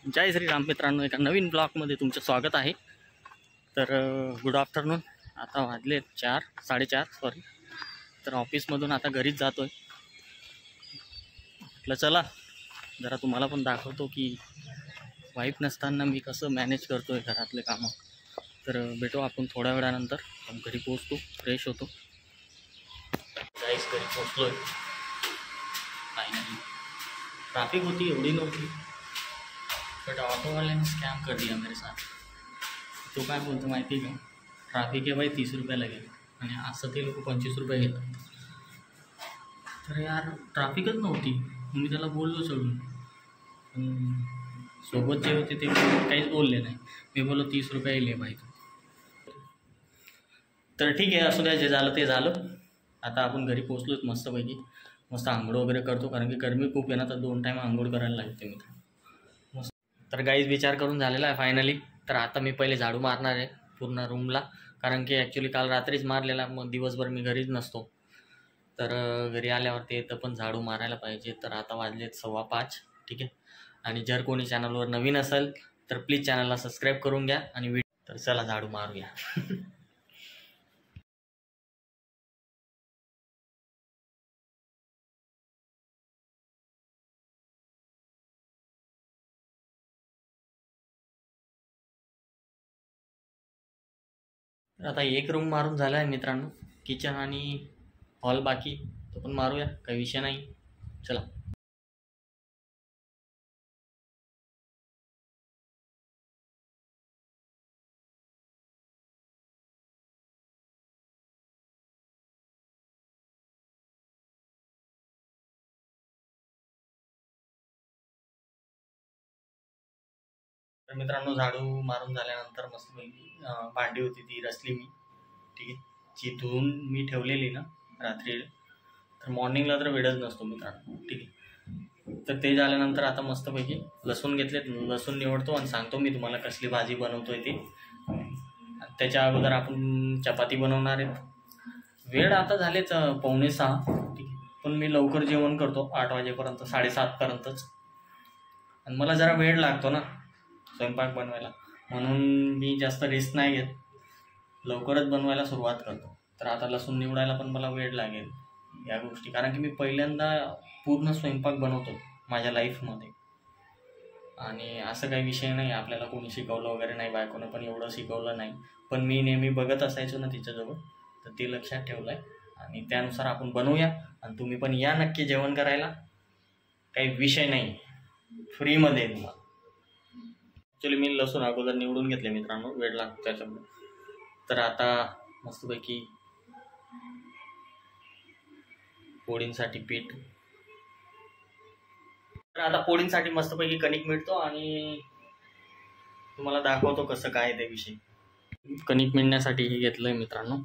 जय श्रीराम मित्रांनो, एका नवीन ब्लॉगमध्ये तुमचं स्वागत आहे। तर गुड आफ्टरनून। आता वाजले 4:30 सॉरी। तर ऑफिसमधून आता घरीच जातो आहे। म्हटलं चला जरा तुम्हाला पण दाखवतो की वाईफ नसताना मी कसं मॅनेज करतो आहे घरातले कामं। तर भेटू आपण थोड्या वेळानंतर। घरी पोहोचतो, फ्रेश होतो। गाईस घरी पोहोचलो आहे फायनली। ट्रैफिक होती एवढी नव्हती, बट ऑटो वाले ने स्कैम कर दिया मेरे साथ। तो काय बोलतो माहिती का, ट्रॅफिक आहे भाई 30 रुपये लागेल आणि असं ते लोक 25 रुपये घेतात। तर यार ट्रॅफिकच नव्हती, मी त्याला बोललो चढून, सोबत जे होते ते काहीच बोलले नाही। मी बोललो 30 रुपये ले भाई। तर ठीक आहे, असू द्या, जे झालं ते झालं। आता आपण घरी पोहोचलोच मस्तपैकी। मस्त आंघोळ वगैरे करतो, कारण की गरमी खूप आहे ना, तर 2 टाईम आंघोळ करायला लागते मित्र। तर गाईज विचार करून झालेला आहे फायनली। तर आता मी पहिले झाडू मारणार आहे पूर्ण रूमला, कारण की ॲक्च्युली काल रात्रीच मारलेला, मग दिवसभर मी घरीच नसतो। तर घरी आल्यावरती तर पण झाडू मारायला पाहिजे। तर आता वाजलेत 5:15, ठीक आहे। आणि जर कोणी चॅनलवर नवीन असेल तर प्लीज चॅनलला सबस्क्राईब करून घ्या आणि तर चला झाडू मारूया। तर आता एक रूम मारून झाला आहे मित्रांनो, किचन आणि हॉल बाकी, तो पण मारूया, काही विषय नाही। चला तर मित्रांनो, झाडू मारून झाल्यानंतर मस्तपैकी भांडी होती ती रचली मी, ठीक आहे। जी धुवून मी ठेवलेली ना रात्री, तर मॉर्निंगला तर वेळच नसतो मित्रांनो, ठीक आहे। तर ते झाल्यानंतर आता मस्तपैकी लसूण घेतलेत, लसूण निवडतो आणि सांगतो मी तुम्हाला कसली भाजी बनवतोय ती। त्याच्या अगोदर आपण चपाती बनवणार आहेत। वेळ आता झालेच 5:45, ठीक आहे। पण मी लवकर जेवण करतो 8 वाजेपर्यंत, 7:30पर्यंतच। आणि मला जरा वेळ लागतो ना स्वयंपाक बनवायला, म्हणून मी जास्त रिस्क नाही घेत, लवकरच बनवायला सुरुवात करतो। तर आता लसूण निवडायला पण मला वेळ लागेल या गोष्टी, कारण की मी पहिल्यांदा पूर्ण स्वयंपाक बनवतो माझ्या लाईफमध्ये। आणि असं काही विषय नाही, आपल्याला कोणी शिकवलं वगैरे नाही, बायकोनं पण एवढं शिकवलं नाही, पण मी नेहमी बघत असायचो ना तिच्याजवळ, तर ते लक्षात ठेवलं आहे आणि त्यानुसार आपण बनवूया। आणि तुम्ही पण या नक्की जेवण करायला, काही विषय नाही, फ्रीमध्ये तुम्हाला। ॲक्च्युली मी लसूण अगोदर निवडून घेतले मित्रांनो, वेळ लागतो त्याच्यामुळे। तर आता मस्तपैकी पोळींसाठी पीठ, तर आता पोळींसाठी मस्तपैकी कणिक मिळतो आणि तुम्हाला दाखवतो कसं काय ते विषय। कणिक मिळण्यासाठी हे घेतलंय मित्रांनो।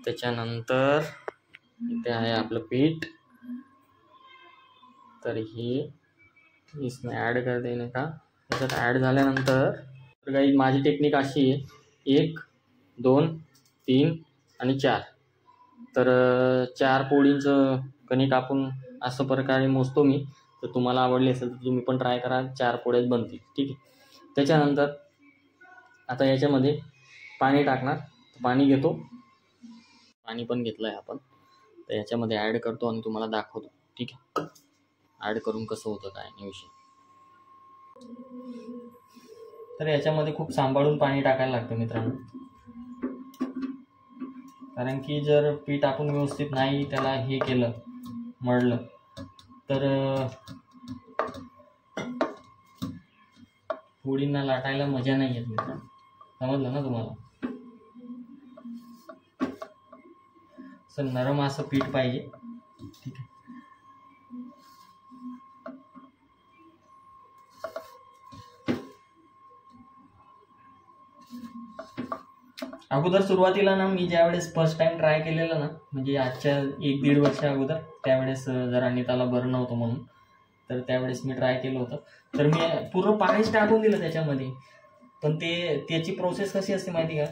त्याच्यानंतर इथे आहे आपलं पीठ, तर हे इसमें ॲड कर देणे का। त्याच्यात ॲड झाल्यानंतर तर काही माझी टेक्निक अशी आहे, 1 2 3 आणि 4। तर 4 पोळींचं कणिक आपण असं प्रकारे मोजतो मी। तर तुम्हाला आवडली असेल तर तुम्ही पण ट्राय करा, 4 पोळ्याच बनतील, ठीक आहे। त्याच्यानंतर आता याच्यामध्ये पाणी टाकणार, पाणी घेतो, पाणी पण घेतलं आहे आपण, तर याच्यामध्ये ॲड करतो आणि तुम्हाला दाखवतो, ठीक आहे। ॲड करून कसं होतं काय नाही विषय। तर याच्यामध्ये खूप सांभाळून पाणी टाकायला लागतं मित्रांनो, कारण की जर पीठ आपण व्यवस्थित नाही त्याला हे केलं, मळलं, तर पोळींना लाटायला मजा नाही येत मित्रांनो, समजलं ना तुम्हाला। असं नरम असं पीठ पाहिजे, ठीक आहे। अगोदर सुरुवातीला ना, मी ज्यावेळेस फर्स्ट टाइम ट्राय केलेलं ना, म्हणजे आजच्या 1-1.5 वर्ष अगोदर, त्यावेळेस जरा नीताला बरं नव्हतं म्हणून, तर त्यावेळेस मी ट्राय केलं होतं। तर मी पूर्ण पाणीच टाकून दिलं त्याच्यामध्ये, पण त्याची प्रोसेस कशी असते माहिती का।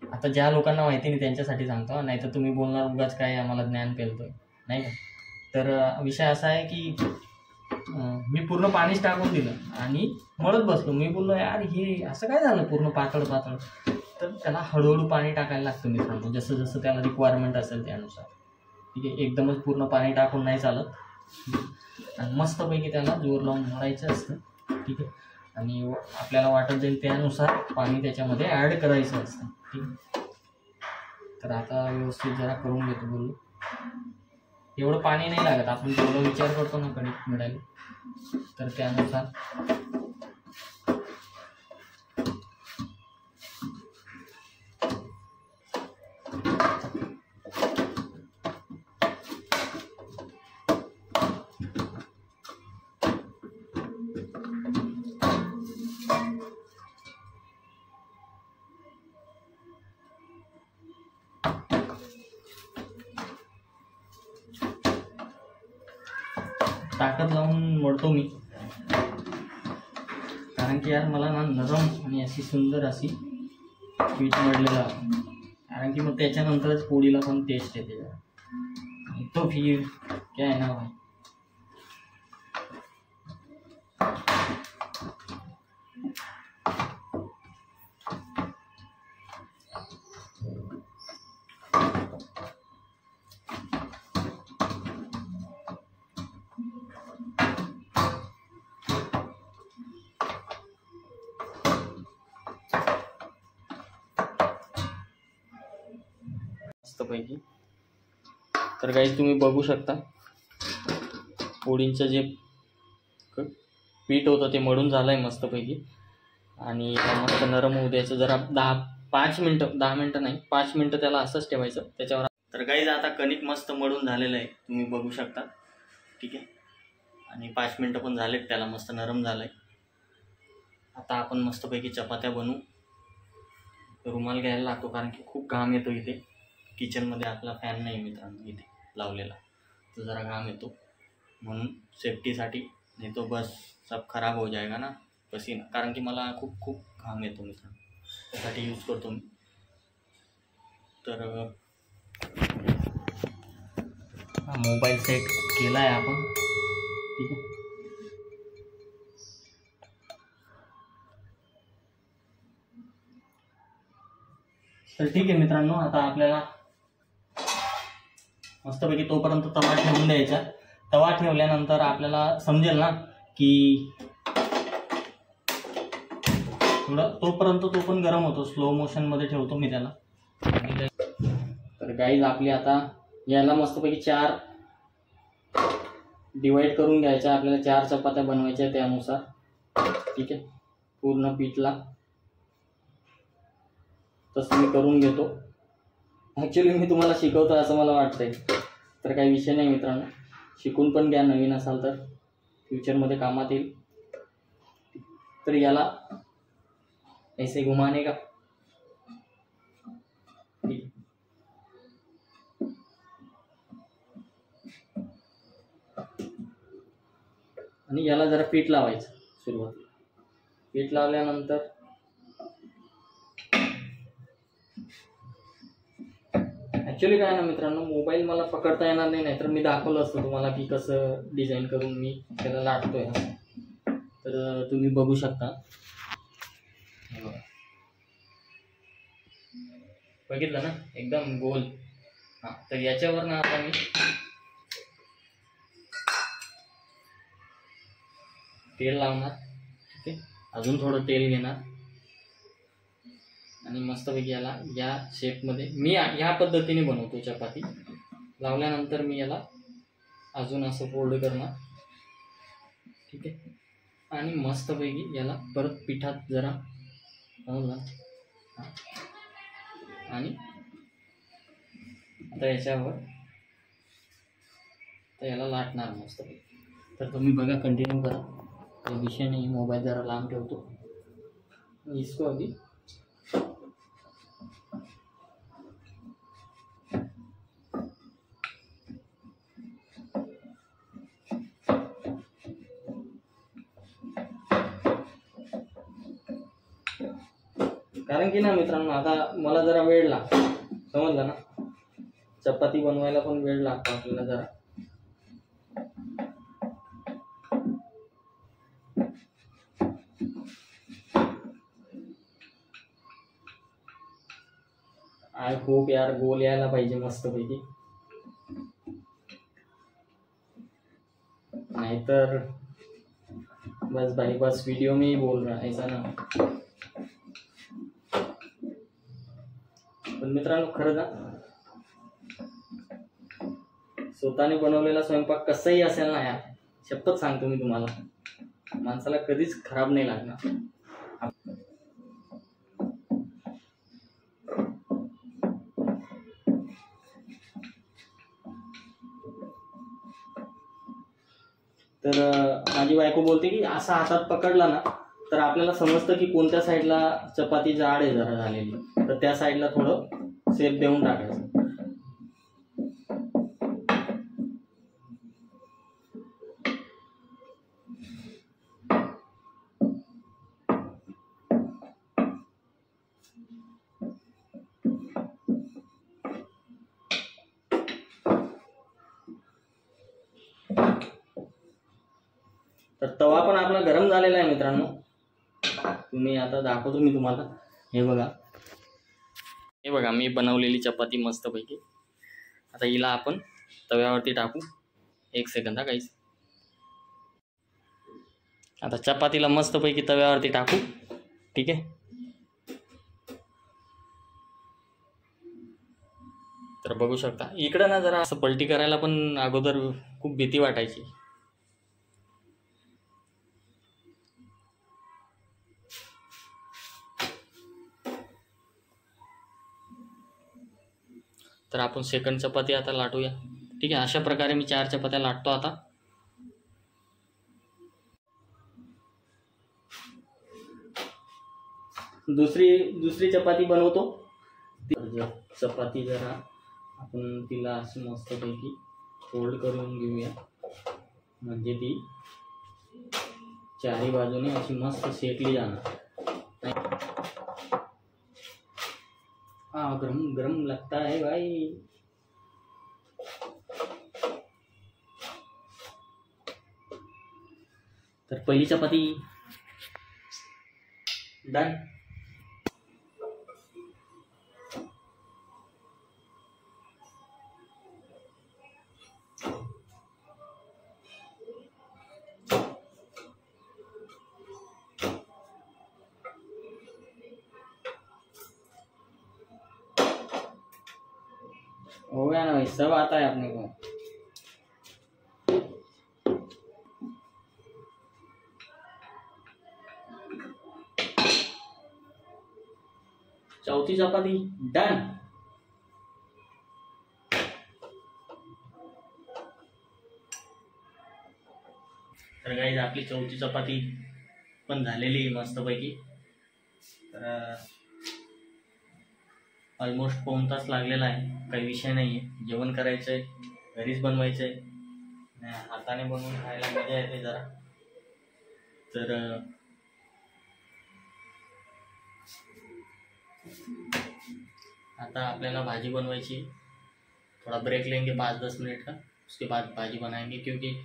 आता ज्या लोकांना माहिती नाही त्यांच्यासाठी सांगतो, नाही तर तुम्ही बोलणार उगाच काय आम्हाला ज्ञान पेलतोय, नाही का। तर विषय असा आहे की मी पूर्ण पाणीच टाकून दिलं आणि मळत बसलो. मी बोललो यार हे असं काय झालं पूर्ण पातळ पातळ. तर त्याला हळूहळू पाणी टाकायला लागतं मित्रांनो, जसं जसं त्याला रिक्वायरमेंट असेल त्यानुसार. ठीक आहे, एकदमच पूर्ण पाणी टाकून नाही चालत. आणि मस्तपैकी त्याला जोर लावून मळायचं असतं. ठीक आहे, आणि आपल्याला वाटत जाईल त्यानुसार पाणी त्याच्यामध्ये ॲड करायचं असतं. ठीक आहे, तर आता व्यवस्थित जरा करून घेतो. बोललो एवढं पाणी नाही लागत, आपण जेवढं विचार करतो ना कणिक मिळाली तर त्यानुसार. ताकद लावून मळतो मी, कारण की यार मला ना नरम आणि अशी सुंदर अशी पीठ मळलेलं आहे. कारण की मग त्याच्यानंतरच पोळीला पण टेस्ट येते. तो फिर काय आहे ना भाई. मस्तपैकी. तर काही तुम्ही बघू शकता पोळींचं जे पीठ होतं ते मळून झालं आहे मस्तपैकी. आणि मस्त नरम होऊ द्यायचं जरा 10 मिनटं नाही 5 मिनटं त्याला असंच ठेवायचं त्याच्यावर. तर गाईज आता कणिक मस्त मळून झालेलं आहे, तुम्ही बघू शकता. ठीक आहे, आणि 5 मिनटं पण झालेत, त्याला मस्त नरम झालं आहे. आता आपण मस्तपैकी चपात्या बनवू. रुमाल घ्यायला लागतो कारण की खूप घाम येतो इथे. किचनमध्ये आपला फॅन नाही मित्रांनो इथे लावलेला, तो जरा घाम येतो म्हणून सेफ्टीसाठी. नाही तो बस सब खराब हो जाएगा ना पसीना, कारण की मला खूप घाम येतो मित्रांनो, त्यासाठी यूज करतो मी. तर मोबाईल सेट केला आहे आपण. ठीक आहे, तर ठीक आहे मित्रांनो. आता आपल्याला मस्तपैकी तोपर्यंत तवा ठेवून द्यायचा. तवा ठेवल्यानंतर आपल्याला समजेल ना की थोडं तोपर्यंत तो पण गरम होतो. स्लो मोशनमध्ये ठेवतो मी त्याला. तर गाईज आपली आता याला मस्तपैकी 4 डिवाइड करून घ्यायच्या. आपल्याला 4 चपात्या बनवायच्या त्यानुसार. ठीक आहे, पूर्ण पीठला तसं मी करून घेतो. ॲक्च्युली मी तुम्हाला शिकवतो असं मला वाटतंय, तर काही विषय नाही मित्रांनो. शिकून पण घ्या, नवीन असाल तर फ्युचरमध्ये कामात येईल. तर याला ऐसे घुमाने का. आणि याला जरा पीठ लावायचं सुरुवातीला. पीठ लावल्यानंतर ॲक्च्युली काय ना मित्रांनो, मोबाईल मला पकडता येणार नाही, नाहीतर मी दाखवलं असतं तुम्हाला की कसं डिझाईन करून मी त्याला लाटतोय. तर तुम्ही बघू शकता. बघितलं ना एकदम गोल. हां, तर याच्यावर ना आता मी तेल लावणार. ठीक आहे, अजून थोडं तेल घेणार आणि मस्तपैकी याला या शेपमध्ये मी ह्या पद्धतीने बनवतो चपाती. लावल्यानंतर मी याला अजून असं फोल्ड करणार. ठीक आहे, आणि मस्तपैकी याला परत पिठात जरा आणि आता याच्यावर तर याला लाटणार मस्तपैकी. तर तुम्ही बघा, कंटिन्यू करा, काही विषय नाही. मोबाईल जरा लांब ठेवतो. इसको अभी कारण की ना मित्रांनो, आता मला जरा वेळ लागतो, समजलं ना. चपाती बनवायला पण वेळ लागतो आपल्याला जरा. आय होप यार गोल यायला पाहिजे मस्तपैकी, नाहीतर बस भाई बस वीडियो में ही बोल रहा है ऐसा ना. पण मित्रांनो खरं ना, स्वतःने बनवलेला स्वयंपाक कसाही असेल ना यार, शपथ सांगतो मी तुम्हाला, माणसाला कधीच खराब नाही लागणार. तर माझी बायको बोलते की असा हातात पकडला ना तर आपल्याला समजतं की कोणत्या साईडला चपाती जाड आहे जरा झालेली, तर त्या साईडला थोडं शेप देऊन टाकायचं. तर तवा पण आपला गरम झालेला आहे मित्रांनो. तुम्ही आता दाखवतो मी तुम्हाला. हे बघा मी बनवलेली चपाती मस्तपैकी. आता हिला आपण तव्यावरती टाकू. 1 सेकंद हा गाईस. आता चपातीला मस्तपैकी तव्यावरती टाकू. ठीक आहे. तर बघू शकता इकडं ना जरा असं पलटी करायला पण अगोदर खूप भीती वाटायची. तर आपण सेकंड चपाती आता लाटूया. ठीक आहे. अशा प्रकारे मी 4 चपात्या लाटतो आता. दुसरी चपाती बनवतो. चपाती जरा आपण तिला अशी मस्तपैकी फोल्ड करून घेऊया, म्हणजे ती चारही बाजूने अशी मस्त शेकली जाणार. हाँ गरम गरम लगता है भाई. तर पहिली चपाती डन. हो गया ना भाई, सब आता है अपने को. चौथी चपाती डन. तर गाईज आपली चौथी चपाती पण झालेली मस्तपैकी. तर ऑलमोस्ट 1 तास लागलेला आहे. काही विषय नाही आहे. जेवण करायचं आहे, घरीच बनवायचं आहे. हाताने बनवून खायला मजा येते जरा. तर आता आपल्याला भाजी बनवायची. थोड़ा ब्रेक लेंगे 5-10 मिनट का, उसके बाद भाजी बनाएंगे, क्योंकि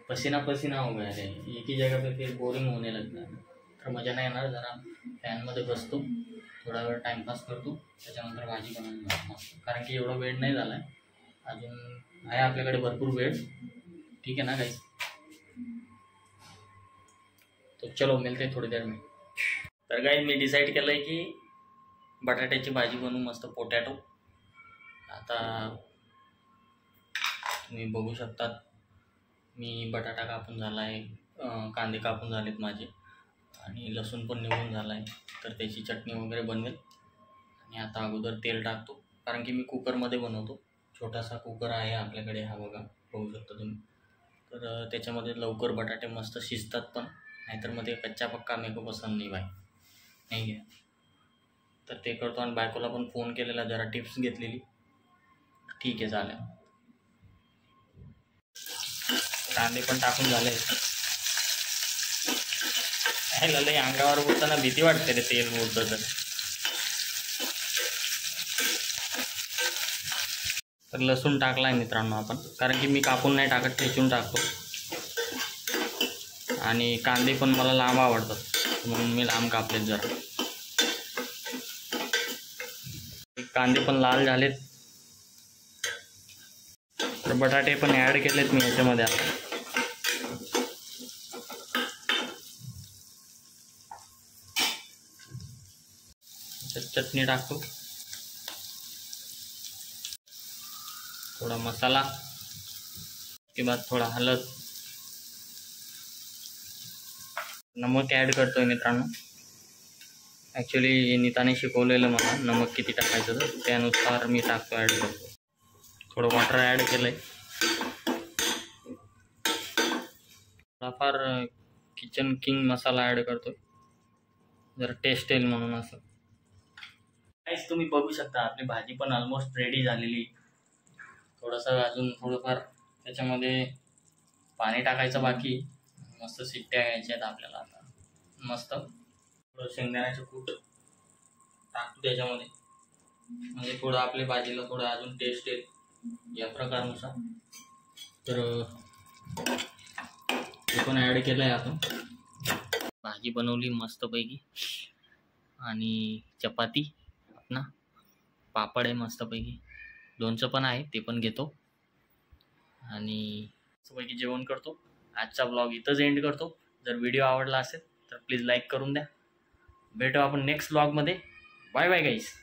पसीना पसीना हो गया है. एक ही जगह पे फिर बोरिंग होने लगता है. तर मजा नाही येणार. जरा फॅनमध्ये बसतो, थोडा वेळ टाइमपास करतो, त्याच्यानंतर भाजी बनवायला मस्त. कारण की एवढा वेळ नाही झाला आहे अजून, आहे आपल्याकडे भरपूर वेळ. ठीक है ना गाइस. तो चलो मिलते थोड़ी देर में. तर गाइस मी डिसाईड केलं आहे की बटाट्याची भाजी बनवू मस्त, पोटॅटो. आता तुम्ही बघू शकतात मी बटाटा कापून झाला आहे, कांदे कापून झालेत माझे, आणि लसूण पण निवडून झाला आहे. तर त्याची चटणी वगैरे बनवेल. आणि आता अगोदर तेल टाकतो, कारण की मी कुकरमध्ये बनवतो. छोटासा कुकर आहे आपल्याकडे, हा बघा बघू शकता तुम्ही. तर त्याच्यामध्ये लवकर बटाटे मस्त शिजतात पण, नाहीतर मग ते कच्चा पक्का मेरे को पसंद नाही भाई, नाही घ्या. तर ते करतो. आणि बायकोला पण फोन केलेला, जरा टिप्स घेतलेली. ठीक आहे चालेल. कांदे पण टाकून झाले. लय अंगावर उडताना भीती वाटते रे तेल उडतं तर. लसूण टाकलाय मित्रांनो आपण, कारण की मी कापून नाही टाकत, ठेचून टाकतो. आणि कांदे पण मला लांब आवडतात म्हणून मी लांब कापलेत जरा. कांदे पण लाल झालेत. तर बटाटे पण ॲड केलेत मी याच्यामध्ये आता. चटणी टाकतो, थोड़ा मसाला, उसके बाद थोड़ा हळद, नमक ऐड करतोय मित्रांनो. ॲक्च्युली नीताने शिकवलेलं मला नमक किती टाकायचं, तर त्यानुसार मी टाकतो, ॲड करतो. थोडं वॉटर ॲड केलं आहे. थोडाफार किचन किंग मसाला ॲड करतोय, जरा टेस्ट येईल म्हणून. असं काहीच तुम्ही बघू शकता आपली भाजी पण ऑलमोस्ट रेडी झालेली. थोडंसं अजून थोडंफार त्याच्यामध्ये पाणी टाकायचं बाकी. मस्त शिट्ट्या घ्यायच्या आहेत आपल्याला आता. मस्त थोडं शेंगदाण्याचं कूट टाकतो त्याच्यामध्ये, म्हणजे थोडं आपल्या भाजीला थोडं अजून टेस्ट येईल या प्रकारानुसार. तर ते पण ॲड केलं आहे आपण. भाजी बनवली मस्तपैकी, आणि चपाती ना, पापड आहे मस्तपैकी, लोणचं पण आहे ते पण घेतो, आणि मस्तपैकी जेवण करतो. आजचा ब्लॉग इथंच एंड करतो. जर व्हिडिओ आवडला असेल तर प्लीज लाईक करून द्या. भेटू आपण नेक्स्ट ब्लॉगमध्ये. बाय बाय गाईस.